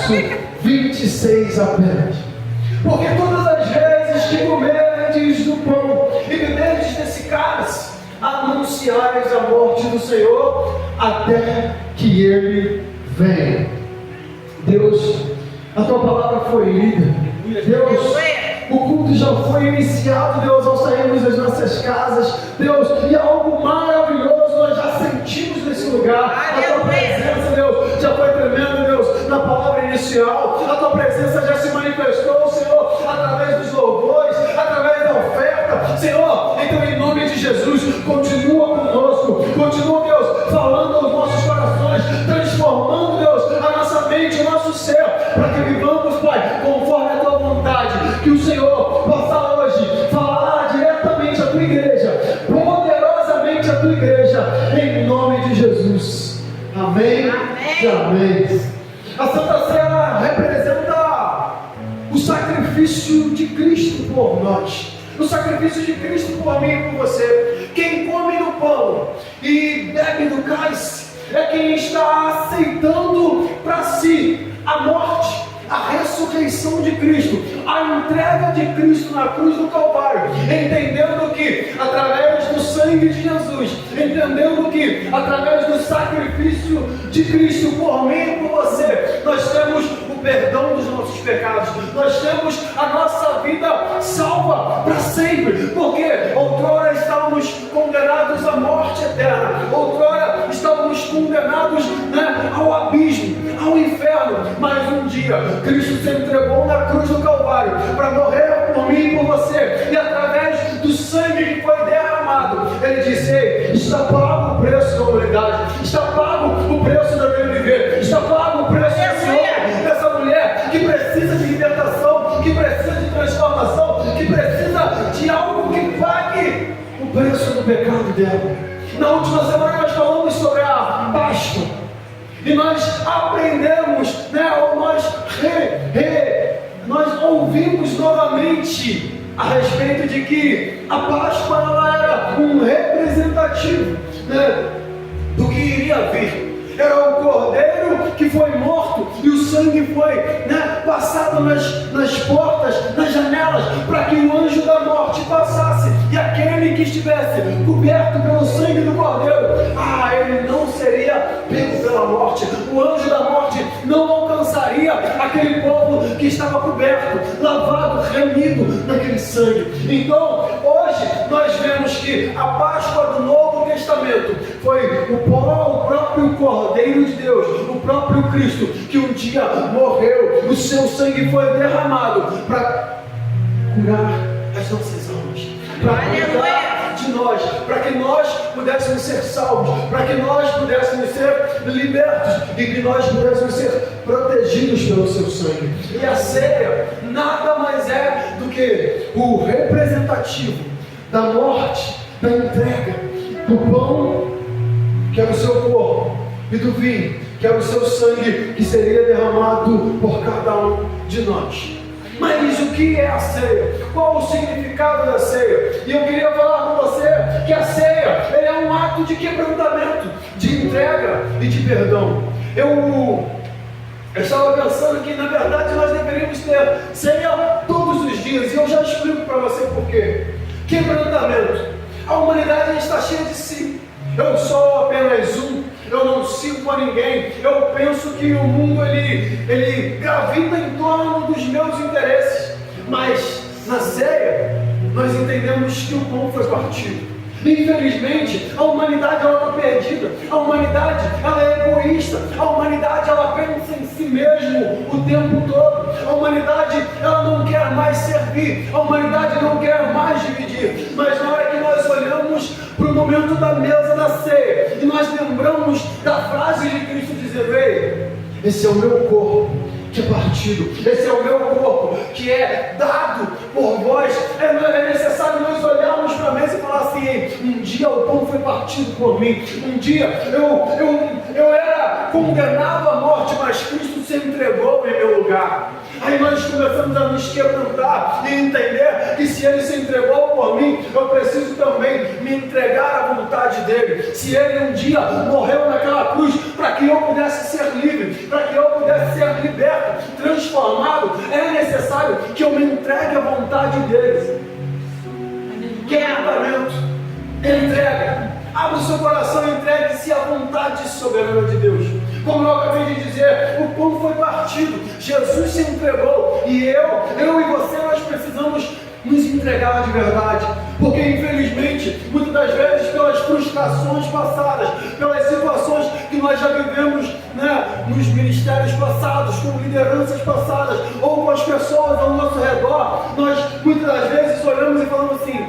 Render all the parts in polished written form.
verso 26 apenas. Porque todas as vezes que comerdes do pão e beberdes desse cálice, anunciais a morte do Senhor até que Ele venha. Deus, a Tua palavra foi lida. Deus, o culto já foi iniciado, Deus, ao sairmos das nossas casas. Deus, e algo maravilhoso nós já sentimos nesse lugar. A Tua presença, Deus, já foi tremenda, Deus, na palavra inicial. A Tua presença já se manifestou, Senhor, através dos louvores, através da oferta. Senhor, então em nome de Jesus, continua conosco. Continua, Deus, falando aos nossos corações, transformando, Deus, a nossa mente, o nosso ser, para que vivamos, Pai, conforme a Tua vontade. Que o Senhor possa hoje falar diretamente à Tua igreja, poderosamente à Tua igreja, em nome de Jesus. Amém? Amém. Amém. A Santa Ceia representa o sacrifício de Cristo por nós, o sacrifício de Cristo por mim e por você. Quem come do pão e bebe do cálice é quem está aceitando para si a morte, a ressurreição de Cristo, a entrega de Cristo na cruz do Calvário, entendendo que através do sangue de Jesus, entendendo que através do sacrifício de Cristo por mim e por você, nós temos o perdão dos nossos pecados, nós temos a nossa vida salva para sempre, porque outrora estávamos condenados à morte eterna, outrora estávamos condenados, ao abismo, ao inferno, mas um dia Cristo se entregou na cruz do Calvário para morrer por mim e por você, e através do sangue que foi derramado, Ele disse: ei, está pago o preço da humanidade, está pago o preço da minha viver, está pago o preço desse homem, dessa mulher que precisa de libertação, que precisa de transformação, que precisa de algo que pague o preço do pecado dela. Na última semana nós falamos sobre a Páscoa, e nós aprendemos, ou nós ouvimos novamente a respeito de que a Páscoa ela era um representativo, do que iria vir. Era o cordeiro que foi morto e o sangue foi passado nas portas, nas janelas, para que o anjo da morte passasse, e aquele que estivesse coberto pelo sangue do cordeiro, ele não seria pego pela morte. O anjo da morte não alcançaria aquele povo que estava coberto, lavado, remido naquele sangue. Então, hoje nós vemos que a Páscoa do Novo Testamento foi o próprio Cordeiro de Deus, o próprio Cristo, que um dia morreu, o seu sangue foi derramado para curar as nossas almas, para cuidar de nós, para que nós pudéssemos ser salvos, para que nós pudéssemos ser libertos e que nós pudéssemos ser protegidos pelo seu sangue. E a ceia nada mais é do que o representativo da morte, da entrega, do pão, que era o seu corpo, e do vinho, que era o seu sangue, que seria derramado por cada um de nós. Mas o que é a ceia? Qual o significado da ceia? E eu queria falar com você que a ceia é um ato de quebrantamento, de entrega e de perdão. Eu estava pensando que na verdade nós deveríamos ter ceia todos os dias, e eu já explico para você por quê. Quebrantamento. A humanidade está cheia de si. Eu sou apenas um, eu não sirvo a ninguém. Eu penso que o mundo ele gravita em torno dos meus interesses. Mas na ceia nós entendemos que o pão foi partido. Infelizmente, a humanidade está perdida. A humanidade ela é egoísta. A humanidade ela pensa em si mesmo o tempo todo. A humanidade ela não quer mais servir. A humanidade não quer mais dividir. Mas na hora que nós olhamos para o momento da mesa da ceia e nós lembramos da frase de Cristo dizer: ei, esse é o meu corpo que é partido, esse é o meu corpo que é dado por vós. É necessário nós olharmos para a mesa e falar assim: um dia o pão foi partido por mim, um dia eu era condenado à morte, mas Cristo se entregou em meu lugar. Aí nós começamos a nos quebrantar e entender que se Ele se entregou por mim, eu preciso também me entregar à vontade dEle. Se Ele um dia morreu naquela cruz para que eu pudesse ser livre, para que eu pudesse ser liberto, transformado, é necessário que eu me entregue à vontade deles. Quebrantamento, entrega. Abre o seu coração e entregue-se à vontade soberana de Deus. Como eu acabei de dizer, o pão foi partido, Jesus se entregou, e eu e você, nós precisamos nos entregar de verdade, porque infelizmente, muitas das vezes, pelas frustrações passadas, pelas situações que nós já vivemos, nos ministérios passados, com lideranças passadas, ou com as pessoas ao nosso redor, nós muitas das vezes olhamos e falamos assim: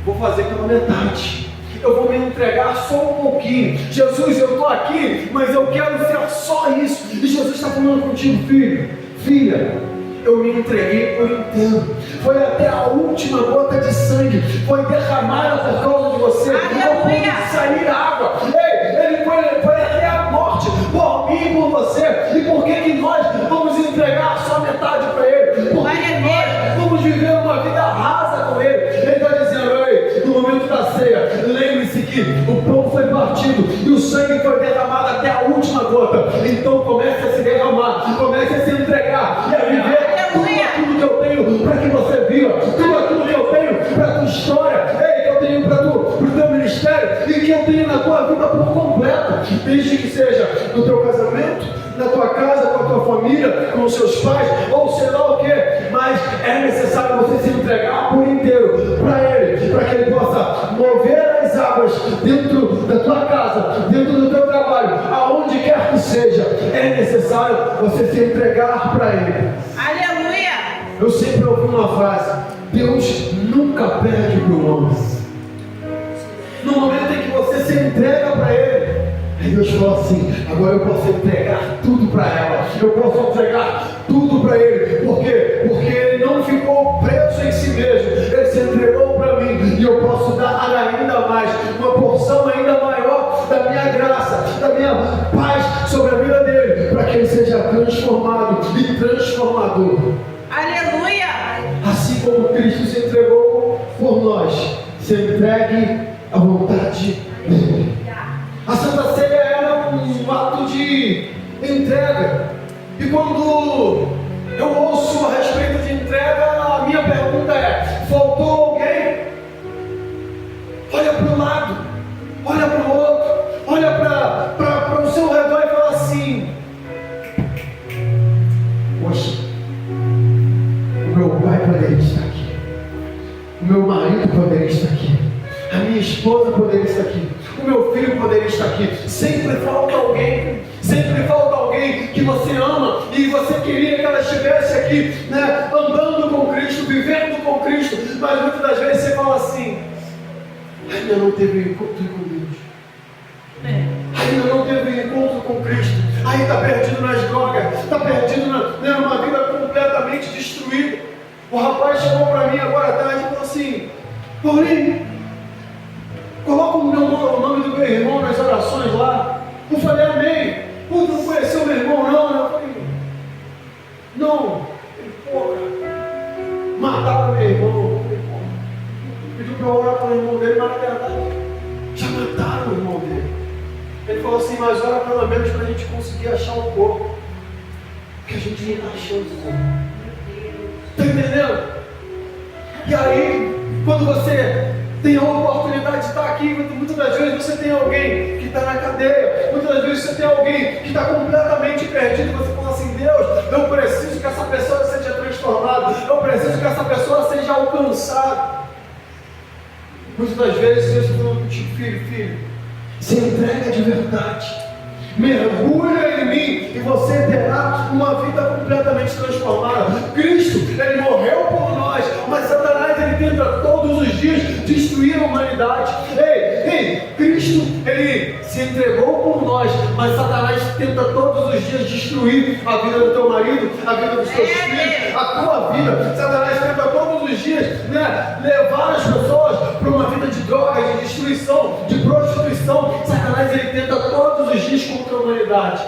vou fazer pela metade, eu vou me entregar só um pouquinho. Jesus, eu estou aqui, mas eu quero ser só isso. E Jesus está falando contigo: filho, filha, eu me entreguei por inteiro. Foi até a última gota de sangue, foi derramada por causa de você. Ao ponto de sair água. Ei, ele foi até a morte por mim e por você. E por que nós vamos entregar só metade para ele? Por que nós vamos viver uma vida rasa com ele? Ele está dizendo: ei, no momento da ceia, lembre-se que o pão foi partido e o sangue foi derramado até a última gota. Então comece a se derramar, comece a se entregar e a viver tudo aquilo que eu tenho para que você viva, tudo aquilo que eu tenho para a tua história, que eu tenho para o teu ministério e que eu tenho na tua vida por completo, desde que seja no teu casamento, na tua casa, com a tua família, com os seus pais, ou sei lá o que, mas é necessário você se entregar por inteiro para Ele, para que Ele possa mover as águas dentro da tua casa, dentro do teu trabalho, aonde quer que seja. É necessário você se entregar para Ele. Aleluia! Eu sempre ouvi uma frase: Deus nunca perde para o homem. No momento em que você se entrega para Ele, aí Deus fala assim: agora eu posso entregar tudo para ela, eu posso entregar tudo para Ele. Por quê? Porque Ele não ficou preso em si mesmo, Ele se entregou para mim, e eu posso dar ainda mais, uma porção ainda maior da minha graça, da minha paz sobre a vida dele, para que ele seja transformado e transformador. Aleluia! Assim como Cristo se entregou por nós, se entregue à vontade dele. A Santa Ceia era um ato de entrega. E quando eu ouço a respeito de entrega, a minha pergunta é: faltou alguém? Olha para o lado, olha para o outro, olha para o seu redor e fala assim: poxa, o meu pai poderia estar aqui, o meu marido poderia estar aqui, a minha esposa poderia estar aqui, o meu filho poderia estar aqui. Sempre falta alguém, sempre falta alguém que você ama e você queria que ela estivesse aqui, andando com Cristo, vivendo com Cristo, mas muitas das vezes você fala assim: ainda não teve um encontro com Deus, ainda não teve um encontro com Cristo, aí está perdido nas drogas, está perdido numa vida completamente destruída. O rapaz chegou para mim agora à tarde e falou assim: Paulinho, coloca o nome do meu irmão nas orações lá. Eu falei: amém. Pô, tu não conheceu meu irmão não? Eu falei: não. Ele: pô, cara, mataram meu irmão. Pediu para eu orar pelo irmão dele, mas na verdade já mataram o irmão dele. Ele falou assim: mas ora pelo menos para a gente conseguir achar o corpo, porque a gente não está achando. Está entendendo? E aí, quando você tem a oportunidade de estar aqui, muitas das vezes você tem alguém que está na cadeia, muitas das vezes você tem alguém que está completamente perdido, e você fala assim: Deus, eu preciso que essa pessoa seja transformada, eu preciso que essa pessoa seja alcançada. Muitas das vezes Deus está falando contigo: filho, se entrega de verdade, mergulha em mim e você terá uma vida completamente transformada. Cristo, Ele morreu por nós, mas Satanás, ele tenta todos os dias destruir a humanidade. Cristo, Ele se entregou por nós, mas Satanás tenta todos os dias destruir a vida do teu marido, a vida dos teus filhos, a tua vida. Satanás tenta todos os dias levar as pessoas para uma vida de drogas, de destruição, de prostituição. Satanás, ele tenta todos os dias contra a humanidade.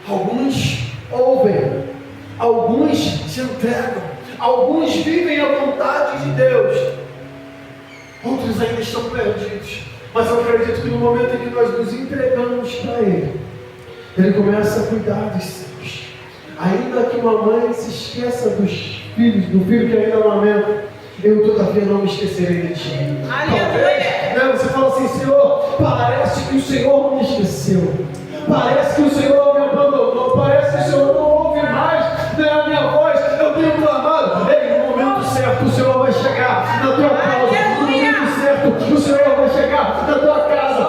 Alguns ouvem, alguns se entregam, alguns vivem a vontade de Deus, outros ainda estão perdidos. Mas eu acredito que no momento em que nós nos entregamos para Ele, Ele começa a cuidar dos seus. Ainda que uma mãe se esqueça dos filhos, do filho que ainda amamenta, eu todavia não me esquecerei de ti. Talvez, você fala assim: Senhor, parece que o Senhor me esqueceu. Parece que o Senhor me abandonou. Parece que o Senhor não ouve mais a minha voz. Eu tenho clamado. Ei, no momento certo o Senhor vai chegar na tua casa. No momento certo o Senhor vai chegar na tua casa.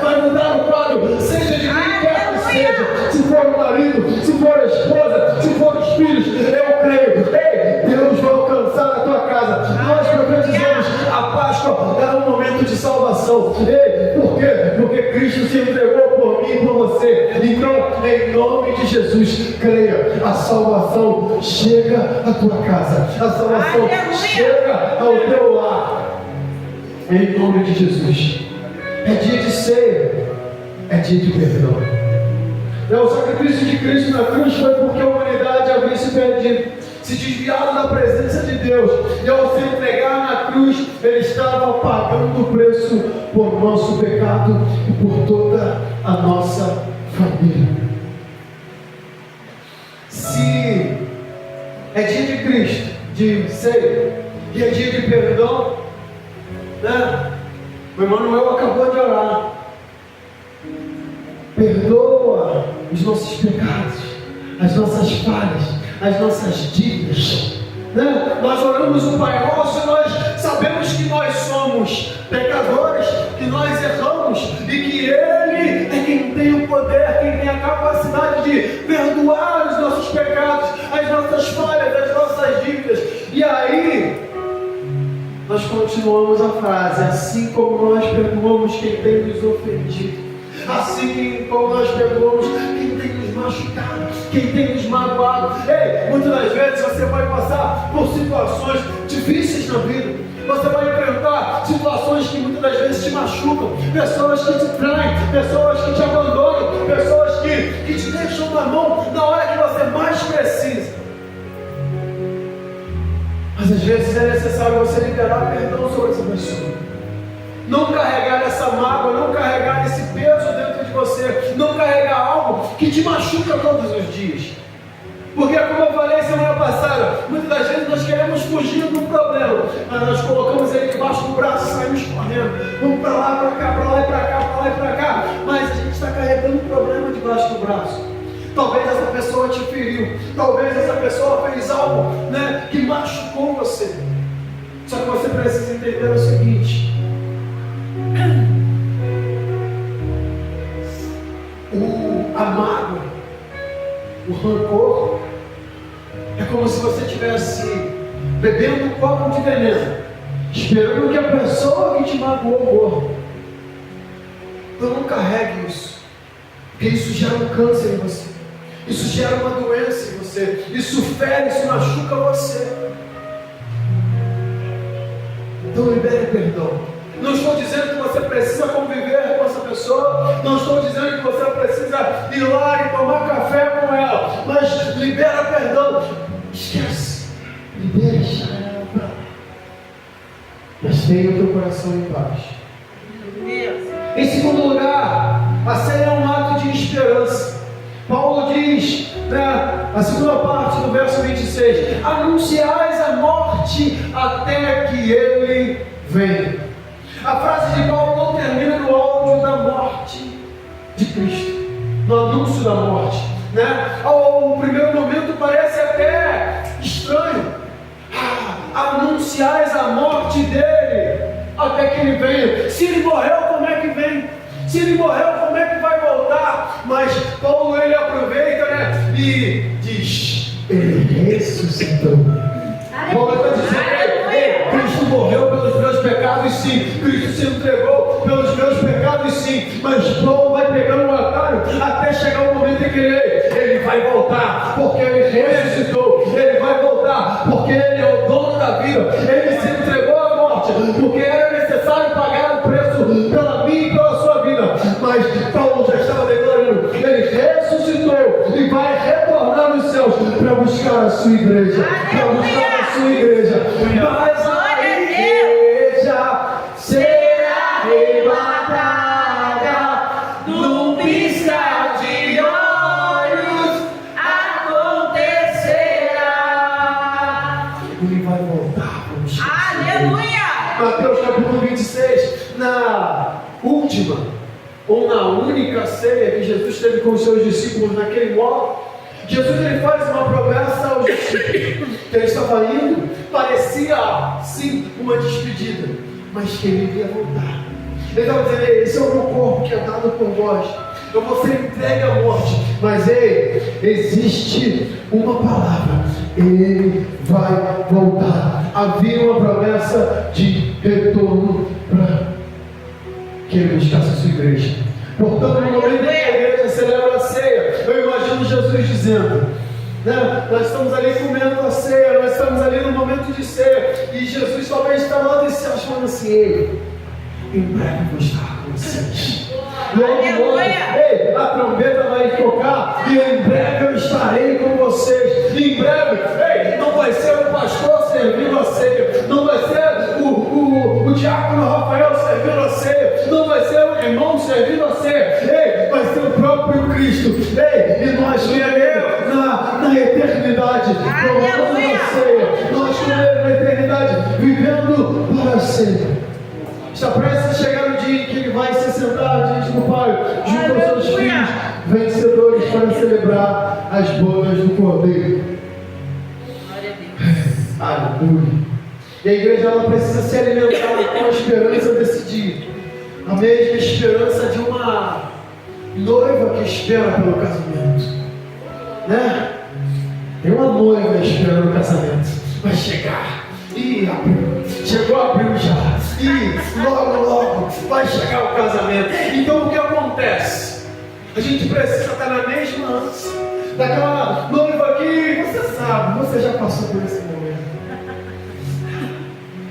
Vai mudar o quadro. Seja de quem quer que seja. Se for o marido, se for a esposa, se for os filhos, eu creio. Ei, Deus vai alcançar a tua casa. Nós profetizamos a Páscoa era um momento de salvação. Ei, por quê? Porque Cristo se entregou por mim e por você. Então, em nome de Jesus, creia, a salvação chega à tua casa. A salvação chega ao teu lar. Em nome de Jesus. É dia de ceia, é dia de perdão. O sacrifício de Cristo na cruz foi porque a humanidade havia se perdido, se desviado da presença de Deus, e ao se entregar na cruz, Ele estava pagando o preço por nosso pecado e por toda a nossa família. Se é dia de Cristo, de ceia, e é dia de perdão, né? O Emmanuel acabou de orar. Perdoa os nossos pecados, as nossas falhas, as nossas dívidas, né? Nós oramos o Pai Nosso e nós sabemos que nós somos pecadores, que nós erramos e que Ele é quem tem o poder, quem tem a capacidade de perdoar os nossos pecados, as nossas falhas, as nossas dívidas. E aí nós continuamos a frase: assim como nós perdoamos quem tem nos ofendido, assim como nós perdoamos quem tem nos machucado, quem tem nos magoado. Ei, muitas das vezes você vai passar por situações difíceis na vida. Você vai enfrentar situações que muitas das vezes te machucam, pessoas que te traem, pessoas que te abandonam, pessoas que te deixam na mão na hora que você mais precisa. Mas às vezes é necessário você liberar perdão sobre essa pessoa. Não carregar essa mágoa, não carregar esse peso dentro de você, não carregar algo que te machuca todos os dias. Porque, como eu falei semana passada, muitas das vezes nós queremos fugir do problema, mas nós colocamos ele debaixo do braço e saímos correndo. Vamos para lá, para cá, para lá e para cá, para lá e para cá. Mas a gente está carregando um problema debaixo do braço. Talvez essa pessoa te feriu, talvez essa pessoa fez algo, né, que machucou você. Só que você precisa entender o seguinte: a mágoa, o rancor, é como se você estivesse bebendo um copo de veneno, esperando que a pessoa que te magoou morra. Então não carregue isso, porque isso gera um câncer em você, isso gera uma doença em você, isso fere, isso machuca você. Então libere perdão. Não estou dizendo que você precisa conviver com essa pessoa, não estou dizendo que você precisa ir lá e tomar café com ela, mas libera perdão. Esquece, libera, deixa ela pra lá, mas tenha o teu coração em paz. Em segundo lugar, a ceia é um ato de esperança. Paulo diz, né, a segunda parte do verso 26, anunciais a morte até que ele venha. A frase de Paulo não termina no áudio da morte de Cristo, no anúncio da morte, né? Ao primeiro momento parece até estranho. Anunciais a morte dele até que ele venha. Se ele morreu, como é que vem? Se ele morreu, como é que vai voltar? Mas Paulo, ele aproveita, né, e diz: ele ressuscitou. Paulo está dizendo: Cristo morreu pelos meus pecados, sim. Cristo se entregou pelos meus pecados, sim. Mas Paulo vai pegando um atalho até chegar o momento em que ele vai voltar, porque ele ressuscitou. Ele vai voltar, porque ele é o dono da vida. Ele se entregou à morte, porque era necessário pagar o preço pela minha e pela sua vida. Mas Paulo já estava declarando: ele ressuscitou e vai retornar nos céus para buscar a sua igreja, para buscar a sua igreja. Mas a igreja será arrebatada num piscar última, ou na única ceia que Jesus teve com os seus discípulos naquele modo, Jesus ele faz uma promessa aos discípulos, que ele estava indo, parecia sim uma despedida, mas que ele iria voltar. Ele estava dizendo: esse é o meu corpo que é dado por vós, eu vou ser entregue à morte, mas ei, existe uma palavra: ele vai voltar. Havia uma promessa de retorno para que ele buscasse a sua igreja. Portanto, no momento em que a igreja celebra a ceia, eu imagino Jesus dizendo, né? Nós estamos ali comendo a ceia, nós estamos ali no momento de ceia, e Jesus talvez está lá dos céus falando assim: ei, em breve eu vou estar com vocês. Logo, ei, a trombeta vai tocar, e em breve eu estarei com vocês. Em breve, ei, não vai ser o pastor servindo a ceia, não vai ser o diácono Rafael servindo a ceia, não vai ser o irmão servindo a ceia, ei, vai ser o próprio Cristo. Ei, e nós comeremos na eternidade, tomando a ceia, nós comeremos na eternidade, vivendo para a ceia. Está prestes a chegar o dia em que ele vai se sentar diante do Pai, junto aos seus filhos, vencedores, para celebrar as bodas do Cordeiro. Aleluia. E a igreja ela precisa se alimentar com a esperança desse dia, a mesma esperança de uma noiva que espera pelo casamento, né? Tem uma noiva esperando o casamento, vai chegar. E abriu, chegou abril já, e logo vai chegar o casamento. Então o que acontece? A gente precisa estar na mesma ânsia daquela noiva que você sabe, você já passou por esse momento.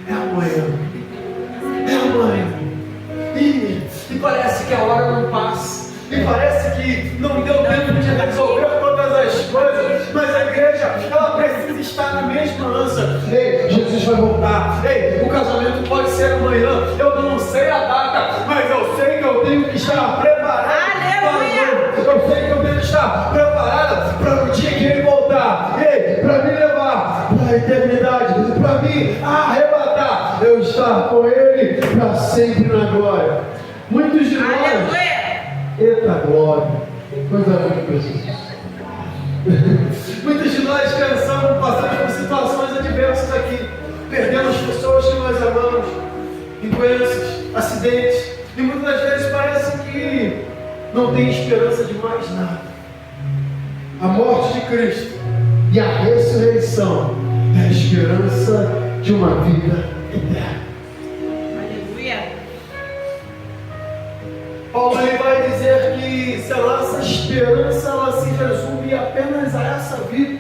É amanhã, e parece que a hora não passa, e parece que não deu tempo de resolver todas as coisas, mas a igreja ela precisa estar na mesma ânsia. Ei, Jesus vai voltar. Ei, o casamento pode ser amanhã, eu não sei a data, mas eu sei que eu tenho que estar preparado. Eu sei que eu tenho que estar preparado para o dia que ele voltar. Ei, para me levar para a eternidade, para me arrebatar, eu estar com ele para sempre na glória. Muitos de nós, eita glória, coisa muito preciosa. Muitos de nós pensamos, passamos por situações adversas aqui, perdemos pessoas que nós amamos, em doenças, acidentes, e muitas das vezes parece que não tem esperança de mais nada. A morte de Cristo e a ressurreição é a esperança de uma vida eterna. Aleluia. Paulo ele vai dizer que se a nossa esperança ela se resume apenas a essa vida,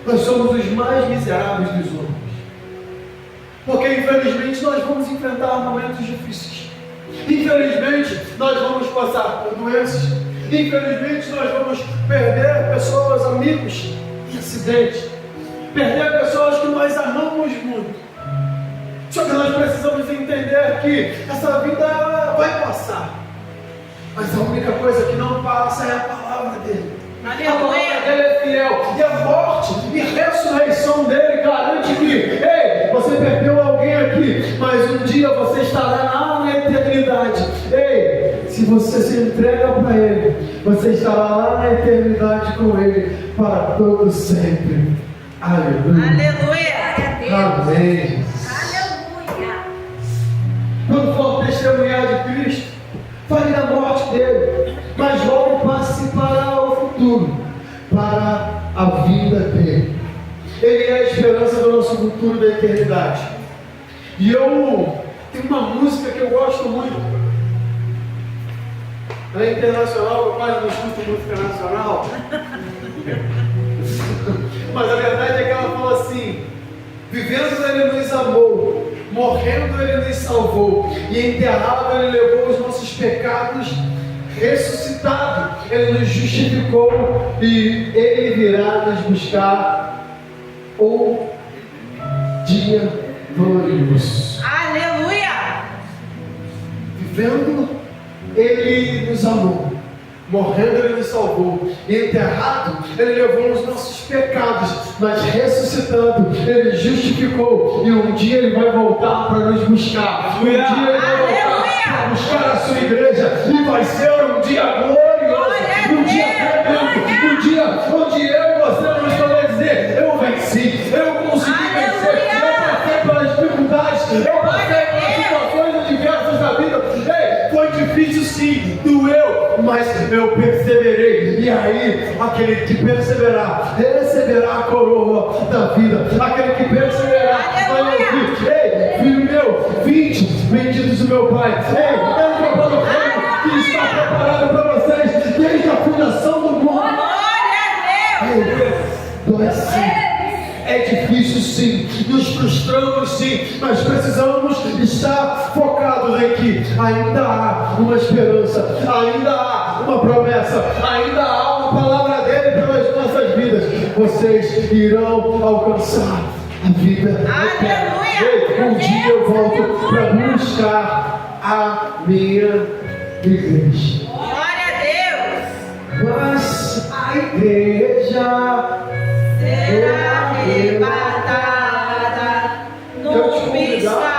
nós somos os mais miseráveis dos homens. Porque infelizmente nós vamos enfrentar momentos difíceis. Infelizmente nós vamos passar por doenças. Infelizmente nós vamos perder pessoas, amigos em acidente. Perder pessoas que nós amamos muito. Só que nós precisamos entender que essa vida vai passar. Mas a única coisa que não passa é a palavra dele. A palavra dele é fiel. E a morte e a ressurreição dele garante que, ei, você perdeu alguém aqui, mas um dia você estará lá na eternidade. Ei, se você se entrega para ele, você estará lá na eternidade com ele para todo sempre. Aleluia. Aleluia. Amém. Aleluia. Quando for testemunhar de Cristo, fale da morte dele, mas logo passe para o futuro, para a vida dele. Ele é a esperança do nosso futuro da eternidade. E eu tenho uma música que eu gosto muito. Ela é internacional, eu quase não escuto música nacional. Mas a verdade é que ela fala assim: vivendo ele nos amou, morrendo ele nos salvou, e enterrado ele levou os nossos pecados, ressuscitado ele nos justificou, e ele virá nos buscar o dia glorioso. Aleluia. Vivendo ele nos amou, morrendo ele nos salvou, e enterrado ele levou os nossos pecados, mas ressuscitando ele justificou, e um dia ele vai voltar para nos buscar. Um dia ele vai voltar para buscar a sua igreja. Foi difícil sim, doeu, mas eu perseverei. E aí, aquele que perseverar, receberá a coroa da vida. Aquele que perseverar, vai ouvir: ei, filho meu, vinde, benditos do meu Pai. Ei, entra para o reino que está preparado para vocês desde a fundação do mundo. Dói sim, é difícil sim, nos frustramos sim, mas precisamos estar focados em que ainda há uma esperança, ainda há uma promessa, ainda há uma palavra dele pelas nossas vidas. Vocês irão alcançar a vida eterna. Um dia eu volto para buscar a minha igreja. Glória a Deus. Mas a igreja